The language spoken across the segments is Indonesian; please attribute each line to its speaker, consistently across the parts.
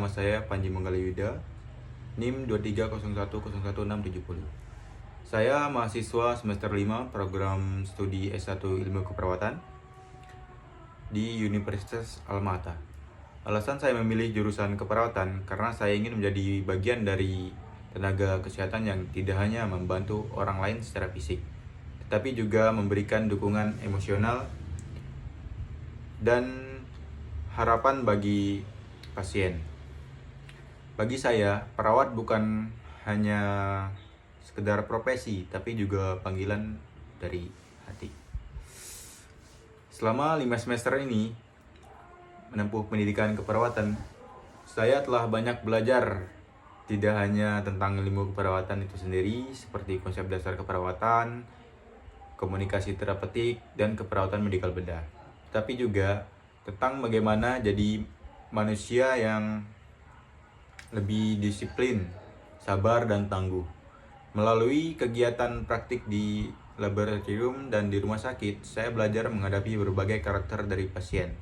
Speaker 1: nama saya Panji Manggala NIM 230101670. Saya mahasiswa semester 5 program studi S1 Ilmu Keperawatan di Universitas Alma-Ata. Alasan saya memilih jurusan keperawatan karena saya ingin menjadi bagian dari tenaga kesehatan yang tidak hanya membantu orang lain secara fisik, tetapi juga memberikan dukungan emosional dan harapan bagi pasien. Bagi saya, perawat bukan hanya sekedar profesi, tapi juga panggilan dari hati. Selama 5 semester ini menempuh pendidikan keperawatan, saya telah banyak belajar tidak hanya tentang ilmu keperawatan itu sendiri, seperti konsep dasar keperawatan, komunikasi terapeutik, dan keperawatan medikal bedah, tapi juga tentang bagaimana jadi manusia yang lebih disiplin, sabar, dan tangguh. Melalui kegiatan praktik di laboratorium dan di rumah sakit, saya belajar menghadapi berbagai karakter dari pasien,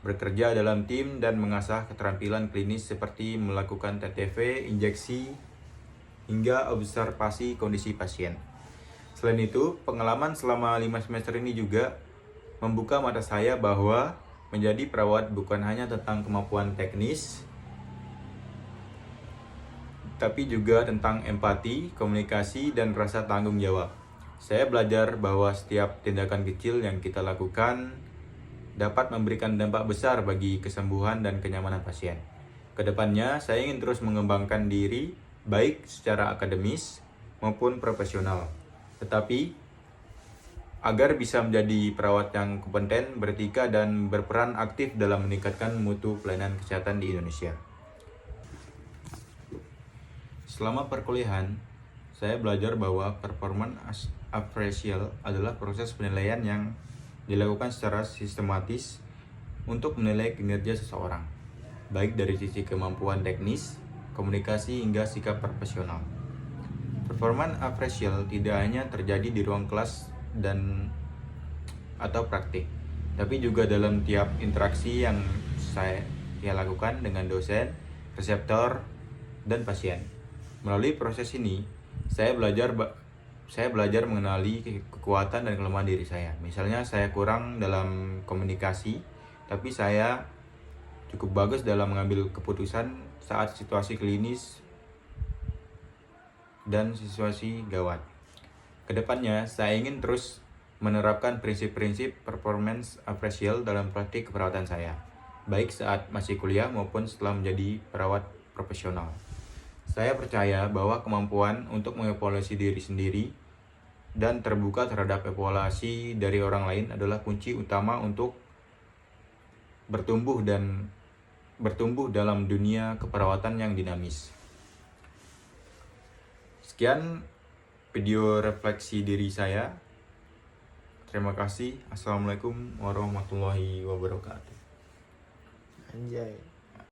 Speaker 1: bekerja dalam tim, dan mengasah keterampilan klinis seperti melakukan TTV, injeksi, hingga observasi kondisi pasien. Selain itu, pengalaman selama 5 semester ini juga membuka mata saya bahwa menjadi perawat bukan hanya tentang kemampuan teknis, tapi juga tentang empati, komunikasi, dan rasa tanggung jawab. Saya belajar bahwa setiap tindakan kecil yang kita lakukan dapat memberikan dampak besar bagi kesembuhan dan kenyamanan pasien. Kedepannya, saya ingin terus mengembangkan diri, baik secara akademis maupun profesional. Tetapi, agar bisa menjadi perawat yang kompeten, beretika, dan berperan aktif dalam meningkatkan mutu pelayanan kesehatan di Indonesia. Selama perkuliahan, saya belajar bahwa performance appraisal adalah proses penilaian yang dilakukan secara sistematis untuk menilai kinerja seseorang, baik dari sisi kemampuan teknis, komunikasi, hingga sikap profesional. Performance appraisal tidak hanya terjadi di ruang kelas atau praktik, tapi juga dalam tiap interaksi yang saya lakukan dengan dosen, reseptor, dan pasien. Melalui proses ini, saya belajar mengenali kekuatan dan kelemahan diri saya. Misalnya, saya kurang dalam komunikasi, tapi saya cukup bagus dalam mengambil keputusan saat situasi klinis dan situasi gawat. Kedepannya, saya ingin terus menerapkan prinsip-prinsip performance appraisal dalam praktik keperawatan saya, baik saat masih kuliah maupun setelah menjadi perawat profesional. Saya percaya bahwa kemampuan untuk mengevaluasi diri sendiri dan terbuka terhadap evaluasi dari orang lain adalah kunci utama untuk bertumbuh dalam dunia keperawatan yang dinamis. Sekian video refleksi diri saya. Terima kasih. Assalamualaikum warahmatullahi wabarakatuh.
Speaker 2: Anjay.